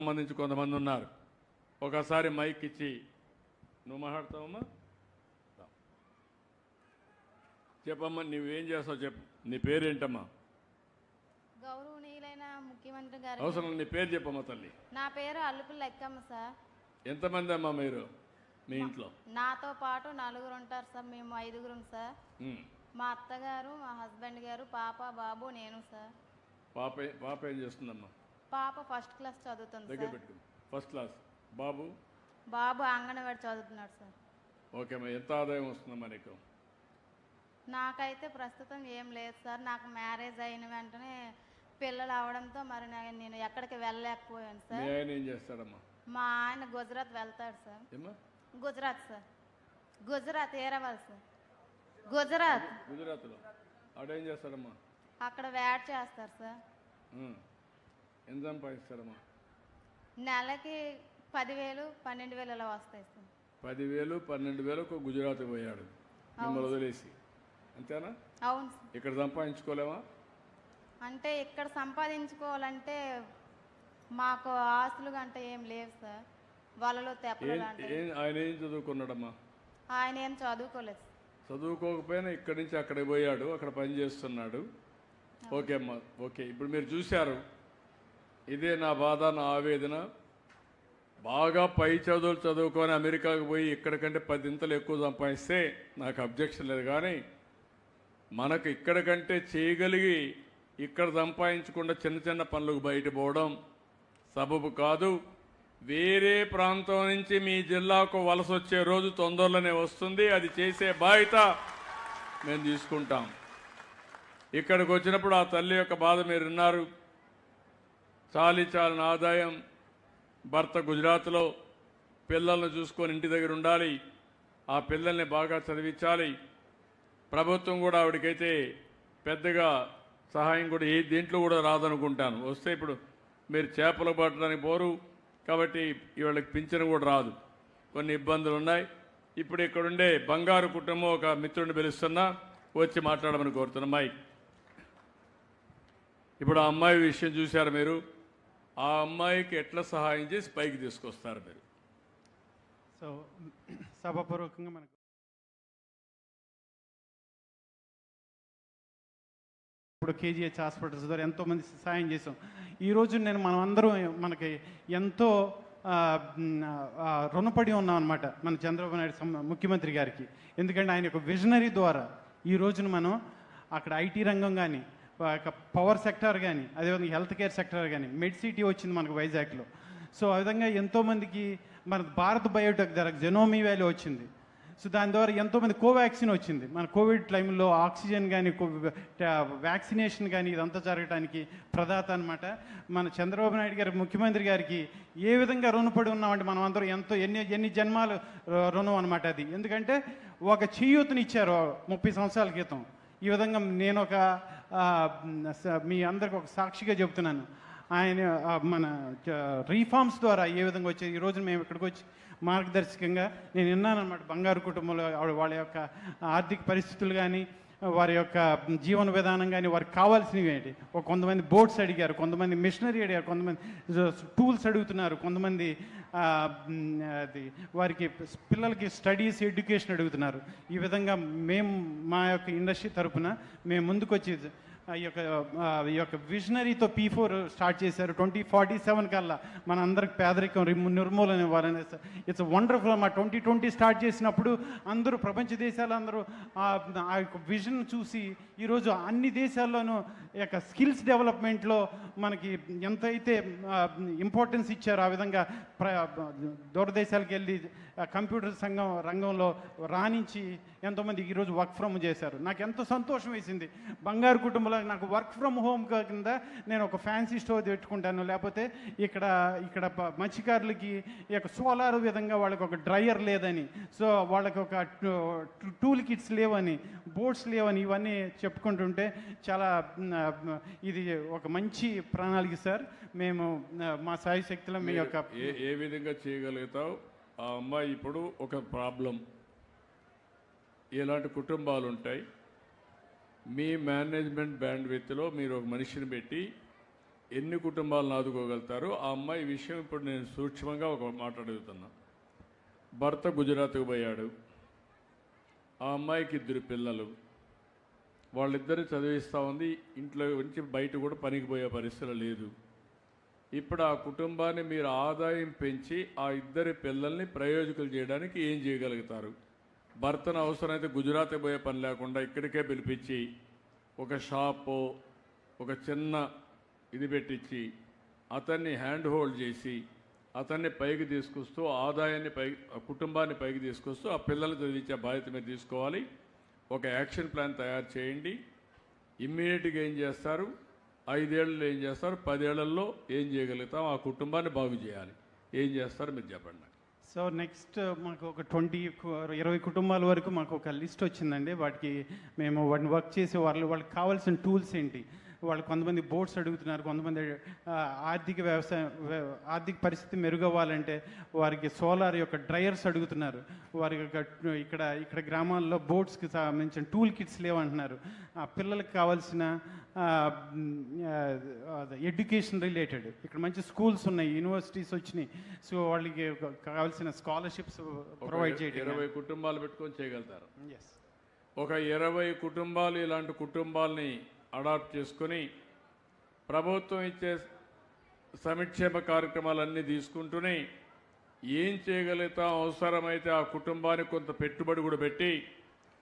సంబంధించి కొంతమంది ఉన్నారు. ఒకసారి మైక్ ఇచ్చి నువ్వు మాట్లాడతావమ్మా, చెప్పమ్మా, నువ్వేం చేస్తావు చెప్పు. నీ పేరేంటమ్మా? గౌరవనీయులైన ముఖ్యమంత్రి గారు. అవసరం నీ పేరు చెప్పమ్మా తల్లి. నా పేరు అల్లుపుల లెక్కమ్మ సార్. ఎంతమంది అమ్మా మీరు మీ ఇంట్లో? నాతో పాటు 4 ఉంటారు సార్. మేము 5 సార్. మా అత్తగారు, మా హస్బెండ్ గారు, పాప, బాబు, నేను సార్. పాప ఏం చేస్తుందమ్మా? పాప ఫస్ట్ క్లాస్ చదువుతుంది దగ్గర సార్. పెట్టు. First class. బాబు అంగన్వాడి చదువుతున్నాడు సార్. ఓకే అమ్మా. ఎంత ఆదాయం వస్తుందమ్మా నీకు? నాకైతే ప్రస్తుతం ఏం లేదు సార్. నాకు మ్యారేజ్ అయిన వెంటనే పిల్లలు అవడంతో మరి నేను ఎక్కడికి వెళ్ళలేకపోయాను సార్. మీ ఆయన ఏం చేస్తాడమ్మా? మా ఆయన గుజరాత్ వెళ్తాడు సార్. గుజరాత్ సార్. గుజరాత్ ఏరవాలి సార్. గుజరాత్లో ఆడేం చేస్తాడమ్మా? అక్కడ వేట్ చేస్తారు సార్. ఎంత సంపాదిస్తాడమ్మా? నెలకి 10,000, 12,000 ఇలా వస్తాయి సార్. 10,000, 12,000 గుజరాత్ పోయాడు మిమ్మల్ని వదిలేసి, అంతేనా? అవును సార్. ఇక్కడ సంపాదించుకోలేమా? అంటే ఇక్కడ సంపాదించుకోవాలంటే మాకు ఆస్తులు గంట ఏం లేవు సార్. వాళ్ళలో తెప్పలు. ఆయన ఏం చదువుకున్నాడమ్మా? ఆయన ఏం చదువుకోలేదు. చదువుకోకపోయినా ఇక్కడి నుంచి అక్కడికి పోయాడు, అక్కడ పని చేస్తున్నాడు. ఓకే అమ్మా, ఓకే. ఇప్పుడు మీరు చూశారు, ఇదే నా బాధ, నా ఆవేదన. బాగా పై చదువులు చదువుకొని అమెరికాకు పోయి ఇక్కడికంటే 10 ఇంతలు ఎక్కువ సంపాదిస్తే నాకు అబ్జెక్షన్ లేదు. కానీ మనకు ఇక్కడ కంటే చేయగలిగి ఇక్కడ సంపాదించకుండా చిన్న చిన్న పనులకు బయట పోవడం సబబు కాదు. వేరే ప్రాంతం నుంచి మీ జిల్లాకు వలస వచ్చే రోజు తొందరలోనే వస్తుంది. అది చేసే బాధ్యత మేము తీసుకుంటాం. ఇక్కడికి వచ్చినప్పుడు ఆ తల్లి యొక్క బాధ మీరు విన్నారు. చాలిన ఆదాయం, భర్త గుజరాత్లో, పిల్లలను చూసుకొని ఇంటి దగ్గర ఉండాలి, ఆ పిల్లల్ని బాగా చదివించాలి. ప్రభుత్వం కూడా ఆవిడకైతే పెద్దగా సహాయం కూడా దీంట్లో కూడా రాదనుకుంటాను. వస్తే ఇప్పుడు మీరు చేపలు పట్టడానికి పోరు కాబట్టి వీళ్ళకి పింఛను కూడా రాదు, కొన్ని ఇబ్బందులు ఉన్నాయి. ఇప్పుడు ఇక్కడుండే బంగారు కుటుంబం ఒక మిత్రుడిని పిలుస్తున్నా, వచ్చి మాట్లాడమని కోరుతున్నా. ఇప్పుడు ఆ అమ్మాయి విషయం చూశారు మీరు. ఆ అమ్మాయికి ఎట్లా సహాయం చేసి పైకి తీసుకొస్తారు మీరు? సో సభాపూర్వకంగా మనకు ఇప్పుడు కేజీహెచ్ హాస్పిటల్స్ ద్వారా ఎంతోమంది సహాయం చేసాం. ఈరోజు మనం అందరం మనకి ఎంతో రుణపడి ఉన్నాం అన్నమాట మన చంద్రబాబు నాయుడు ముఖ్యమంత్రి గారికి. ఎందుకంటే ఆయన యొక్క విజనరీ ద్వారా ఈ రోజున మనం అక్కడ ఐటీ రంగం కానీ, పవర్ సెక్టార్ కానీ, అదేవిధంగా హెల్త్ కేర్ సెక్టార్ కానీ, మెడ్సిటీ వచ్చింది మనకు వైజాగ్లో. సో ఆ విధంగా ఎంతోమందికి మన భారత్ బయోటెక్ ద్వారా జెనోమీ వ్యాలీ వచ్చింది. సో దాని ద్వారా ఎంతోమంది కోవాక్సిన్ వచ్చింది. మన కోవిడ్ టైంలో ఆక్సిజన్ కానీ, వ్యాక్సినేషన్ కానీ ఇదంతా జరగడానికి ప్రదాత అనమాట మన చంద్రబాబు నాయుడు గారి ముఖ్యమంత్రి గారికి. ఏ విధంగా రుణపడి ఉన్నామంటే మనం అందరం ఎంతో ఎన్ని జన్మాలు రుణం అనమాట అది. ఎందుకంటే ఒక చేయూతనిచ్చారు 30 సంవత్సరాల క్రితం. ఈ విధంగా నేను మీ అందరికి ఒక సాక్షిగా చెబుతున్నాను. ఆయన మన రీఫార్మ్స్ ద్వారా ఏ విధంగా వచ్చాయి. ఈరోజు మేము ఇక్కడికి వచ్చి మార్గదర్శకంగా నేను విన్నానమాట. బంగారు కుటుంబంలో వాళ్ళ యొక్క ఆర్థిక పరిస్థితులు కానీ, వారి యొక్క జీవన విధానం కానీ, వారికి కావాల్సినవి ఏంటి. కొంతమంది బోట్స్ అడిగారు, కొంతమంది మిషనరీ అడిగారు, కొంతమంది టూల్స్ అడుగుతున్నారు, కొంతమంది అది వారికి పిల్లలకి స్టడీస్, ఎడ్యుకేషన్ అడుగుతున్నారు. ఈ విధంగా మేము మా యొక్క ఇండస్ట్రీ తరఫున మేము ముందుకొచ్చి ఈ యొక్క విజనరీతో P4 స్టార్ట్ చేశారు. 2047 కల్లా మన అందరికి పేదరికం నిర్మూలన ఇవ్వాలని. It's wonderful. మా 2020 స్టార్ట్ చేసినప్పుడు అందరూ ప్రపంచ దేశాలు అందరూ ఆ యొక్క విజన్ చూసి ఈరోజు అన్ని దేశాల్లోనూ యొక్క స్కిల్స్ డెవలప్మెంట్లో మనకి ఎంతైతే ఇంపార్టెన్స్ ఇచ్చారో ఆ విధంగా దూరదేశాలకు వెళ్ళి కంప్యూటర్ రంగంలో రాణించి ఎంతోమంది ఈరోజు వర్క్ ఫ్రమ్ చేశారు. నాకు ఎంతో సంతోషం వేసింది. బంగారు కుటుంబంలో నాకు వర్క్ ఫ్రమ్ హోమ్ కింద నేను ఒక ఫ్యాన్సీ స్టోర్ పెట్టుకుంటాను, లేకపోతే ఇక్కడ మత్స్యకారులకి ఈ యొక్క సోలార్ విధంగా వాళ్ళకి ఒక డ్రైయర్ లేదని, సో వాళ్ళకి ఒక టూల్ కిట్స్ లేవని, బోట్స్ లేవని ఇవన్నీ చెప్పుకుంటుంటే చాలా ఇది ఒక మంచి ప్రణాళిక సార్. మేము మా సాయి శక్తిలో మీ యొక్క ఏ విధంగా చేయగలుగుతావు? ఆ అమ్మాయి ఇప్పుడు ఒక ప్రాబ్లం, ఇలాంటి కుటుంబాలు ఉంటాయి. మీ మేనేజ్మెంట్ బ్యాండ్ విత్లో మీరు ఒక మనిషిని పెట్టి ఎన్ని కుటుంబాలను ఆదుకోగలుగుతారు? ఆ అమ్మాయి విషయం ఇప్పుడు నేను సూక్ష్మంగా ఒక మాట అడుగుతున్నా. భర్త గుజరాత్కు పోయాడు, ఆ అమ్మాయికి 2 పిల్లలు, వాళ్ళిద్దరు చదివిస్తూ ఉంది, ఇంట్లో నుంచి బయట కూడా పనికి పోయే పరిస్థితి లేదు. ఇప్పుడు ఆ కుటుంబాన్ని మీరు ఆదాయం పెంచి ఆ 2 పిల్లల్ని ప్రయోజకులు చేయడానికి ఏం చేయగలుగుతారు? భర్తను అవసరమైతే గుజరాత్ పోయే పని లేకుండా ఇక్కడికే పిలిపించి ఒక షాపు, ఒక చిన్న ఇది పెట్టించి అతన్ని హ్యాండ్ హోల్డ్ చేసి అతన్ని పైకి తీసుకొస్తూ ఆదాయాన్ని కుటుంబాన్ని పైకి తీసుకొస్తూ ఆ పిల్లలు చదివించే బాధ్యత మీరు తీసుకోవాలి. ఒక యాక్షన్ ప్లాన్ తయారు చేయండి. ఇమ్మీడియట్గా ఏం చేస్తారు, 5 ఏళ్ళలో ఏం చేస్తారు, 10 ఏళ్లలో ఏం చేయగలుగుతాం, ఆ కుటుంబాన్ని బాగు చేయాలి. ఏం చేస్తారు మీరు చెప్పండి. సో నెక్స్ట్ మాకు ఒక 20 కుటుంబాల వరకు మాకు ఒక లిస్ట్ వచ్చిందండి. వాటికి మేము వాటిని వర్క్ చేసి వాళ్ళకి కావాల్సిన టూల్స్ ఏంటి, వాళ్ళు కొంతమంది బోర్డ్స్ అడుగుతున్నారు, కొంతమంది ఆర్థిక పరిస్థితి మెరుగవ్వాలంటే వారికి సోలార్ యొక్క డ్రైయర్స్ అడుగుతున్నారు, వారికి ఇక్కడ గ్రామాల్లో బోర్డ్స్కి సంబంధించిన టూల్ కిట్స్ లేవంటున్నారు. పిల్లలకు కావాల్సిన ఎడ్యుకేషన్ రిలేటెడ్ ఇక్కడ మంచి స్కూల్స్ ఉన్నాయి, యూనివర్సిటీస్ వచ్చినాయి, సో వాళ్ళకి కావాల్సిన స్కాలర్షిప్స్ ప్రొవైడ్ చేయడం. 20 కుటుంబాలు పెట్టుకొని చేయగలుగుతారు. ఎస్, ఒక 20 కుటుంబాలు ఇలాంటి కుటుంబాలని అడాప్ట్ చేసుకొని ప్రభుత్వం ఇచ్చే సంక్షేమ కార్యక్రమాలన్నీ తీసుకుంటూనే ఏం చేయగలుగుతాం, అవసరమైతే ఆ కుటుంబానికి కొంత పెట్టుబడి కూడా పెట్టి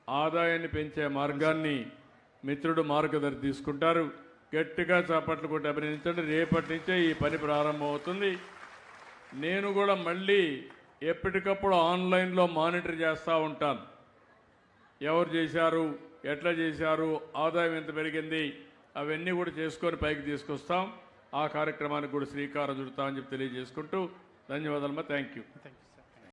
ఆదాయాన్ని పెంచే మార్గాన్ని మిత్రుడు మార్గదర్శి తీసుకుంటారు. గట్టిగా చప్పట్లు కొట్టి అభినందించండి. రేపటి నుంచే ఈ పని ప్రారంభమవుతుంది. నేను కూడా మళ్ళీ ఎప్పటికప్పుడు ఆన్లైన్లో మానిటర్ చేస్తూ ఉంటాను. ఎవరు చేశారు, ఎట్లా చేశారు, ఆదాయం ఎంత పెరిగింది, అవన్నీ కూడా చేసుకొని పైకి తీసుకొస్తాం. ఆ కార్యక్రమానికి కూడా శ్రీకారం చుడతామని చెప్పి తెలియజేసుకుంటూ ధన్యవాదాలమ్మా. Thank you. Thank you.